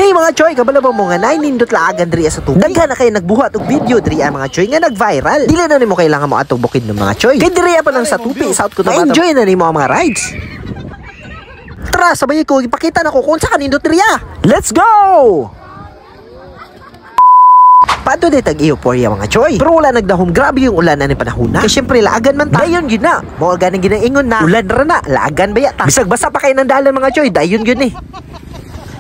Hey mga choy, kabala ba mo nga nindot laagan diri sa tubig? Daghan na kayo nagbuhat og video diri mga choy nga nag-viral. Dili na nimo kailangan mo atong bukid ng mga choy. Kay diri pa lang sa tupi, South Cotabato. Enjoy na nimo ang mga rides. Tara, sabay ko ipakita na ko kung sa kanindot diri. Let's go! Pato de tag-euphoria mga choy. Pero wala nagdahom, grabe yung ulan na ni panahon na. Kaya syempre laagan man ta. Dayon yun na. Mga ganang ginaingon na. Ulan ra na, laagan ba yata? Bisag basa pa kayo ng dalan mga choy, dayon yun eh.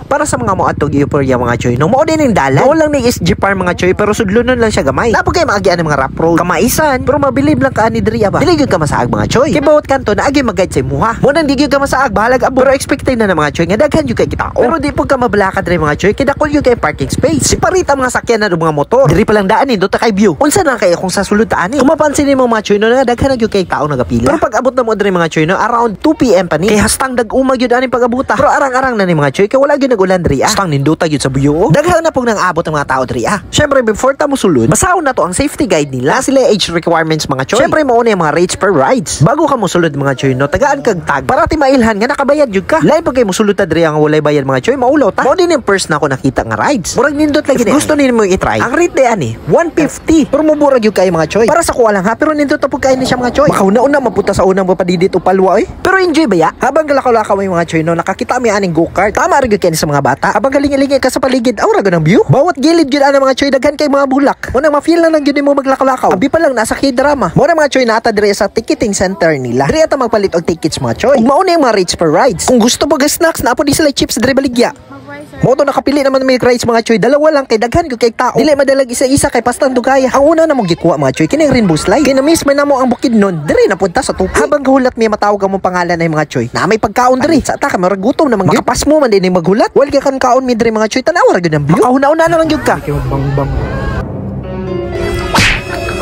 Para sa mga mo atog euphoria mga choy, no mao din ning dalan. Mao lang ni SG Park mga choy, pero sudlonon lang siya gamay. Napag kay maagian ng mga rough road, kamaisan, pero mabilib lang ka ni diri ba. Dili gyud ka masaag mga choy. Kay bawat kanto na agi mag-guide sa imuha. Mo nang di gyud ka masaag, bahalag abo. Pero expected na mga choy nga daghan gyud kay kita. Pero di pug ka mabalakad diri mga choy, kay dakol gyud kay parking space. Siparita mga sakyan na mga motor. Diri pa lang daan ni dota kay view. Unsa na kay kung sa sulod taan ni? Kung mapansin nimo mga choy no nga daghan na gyud kay tao nagapila. Pero pag abot na mo diri mga choy no around 2 PM pa ni. Kay hastang dag-uma gyud ani pag-abuta. Pero arang-arang na ni mga choy kay wala gyud nagulan diri. Ninduta gyud sa buyo. Daghan na pug nang abot ang mga tao diri. Syempre before ta mo sulod, basahon na to ang safety guide nila. Sila age requirements mga choy. Syempre mao na yung mga rates per rides. Bago ka mo sulod mga choy no, tagaan kag tag para ti mailhan nga nakabayad jud ka. Lain pag kay mo sulod ta diri ang walay bayad mga choy, maulaw ta. Mao din yung first na ako nakita nga rides. Murag nindot lagi ni. Gusto nimo i-try. Ang rate de ani 150. Pero mubura gyud kay mga choy. Para sa kuha lang ha, pero nindot ta pug kay ni siya mga choy. Makauna-una mapunta sa unang mapadidit o palwa oy. Pero enjoy ba ya? Habang galakaw-lakaw mga choy no, nakakita mi aning go-kart. Tama ra gyud kay sa mga bata. Habang galing-galing ka sa paligid, aura ganang view. Bawat gilid gyud ana mga choy daghan kay mga bulak. Mo nang ma-feel lang gyud mo maglakaw-lakaw. Abi pa lang nasa K-drama. Mo na mga choy nata diri sa ticketing center nila. Diri ata magpalit og tickets mga choy. Ug mao na yung mga rates per rides. Kung gusto mo ga snacks, naapo di sila chips diri baligya. Mo to nakapili naman may rides mga choy. Dalawa lang kay daghan gyud kay tao. Dili madalag isa-isa kay pastang dugaya. Ang una na mo gikuha mga choy kini rainbow slide. Kay na miss man namo ang bukid nun. Diri na punta sa tupi. Habang gahulat may matawag mo pangalan ay mga choy. Na may pagkaon diri. Sa ta ka marag gutom na mga makapas mo man din maghulat. Wal ka kan kaon mi diri mga choy. Tanawa ra gyud ang view. Makauna-una na lang gyud ka.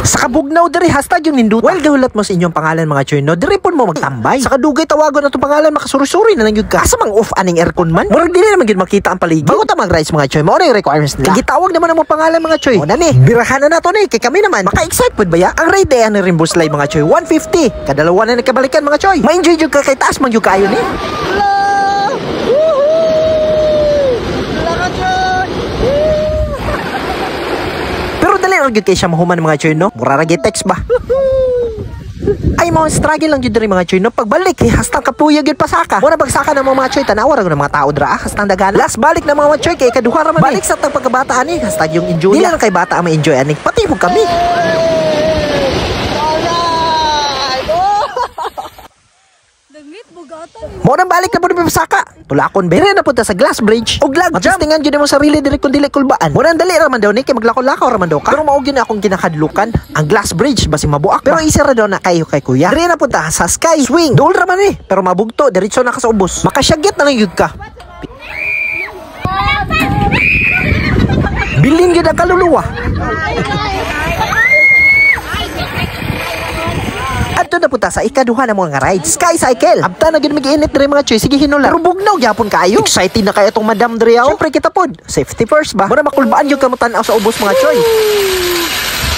Sa kabugnaw diri hashtag yung ninduta. Well, gahulat mo sa inyong pangalan mga choy no. Diri pon mo magtambay. Sa kadugay tawagon na itong pangalan makasuri-suri na lang yun ka. Asa mang off aning aircon man. Murag dili naman yun makita ang paligid. Bago ta mag-rides mga choy, mao na yung requirements nila. Kaya gitawag naman ang mga pangalan mga choy. O na ni, birahan na nato ni. Kay kami naman, maka-excite po ba ya? Ang ride ay ang rainbow slide mga choy, 150. Kadalawa na nagkabalikan mga choy. Ma-enjoy yun ka kay taas man yun kayo ni. Gyud kay siya mahuman mga choy no. Mura ra gyud text ba. Ay mo struggle lang gyud diri mga choy no. Pagbalik kay hastang kapuya gyud pasaka. Mura pagsaka na mga choy tanawa ra ng mga tao dra hastang daghan. Last balik na mga choy kay kaduha ra man. Balik sa tang pagkabata ani hastag yung enjoy. Dili lang kay bata ang ma-enjoy ani. Pati mo kami. Mo nang balik na po ni Pasaka. Tulakon bere na punta sa Glass Bridge. Og lag tingan gyud mo sarili diri kun dili kulbaan. Mo nang dali ra man daw ni kay maglakaw-lakaw ra man daw ka. Pero mao gyud akong kinakadlukan ang Glass Bridge basi mabuak. Pero isa ra daw na kayo kay kuya. Diri na punta sa Sky Swing. Dol ra man ni. Pero mabugto diretso na ka sa ubos. Makasyagit na lang gyud ka. Bilin gyud ang kaluluwa. Adto na punta sa ikaduha na mga rides. Sky Cycle. Abta na gyud mag-init diri mga choy. Sige hinula. Pero bugnaw gyapon kayo. Excited na kay atong madam diri aw. Syempre kita pod. Safety first ba. Mura makulbaan gyud ka mo tan-aw sa ubos mga choy.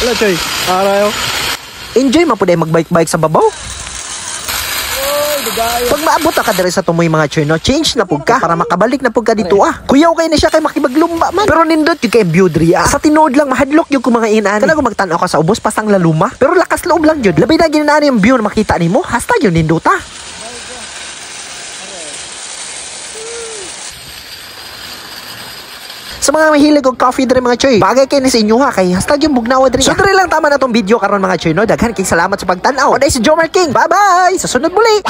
Wala choy. Arayo. Enjoy man pud ay magbike-bike sa babaw. Pag maabot ka diri sa tumoy mga choy no, change na pug ka para makabalik na pug ka dito Kuyaw kay na siya kay makibaglumba man. Pero nindot yung kay view diri Sa tinuod lang mahadlok yung mga inaan. Kana kung magtan-aw ka sa ubos pasang laluma. Pero lakas loob lang jud. Labi na ginaan yung view na makita nimo. Hashtag yung ninduta. Sa mga mahilig og coffee diri mga choy, bagay kay ni sa inyo kay hashtag yung bugnawa diri. So diri lang tama na tong video karon mga choy no. Daghan kay salamat sa pagtan-aw. Oday si Jomar King. Bye-bye. Sa sunod muli.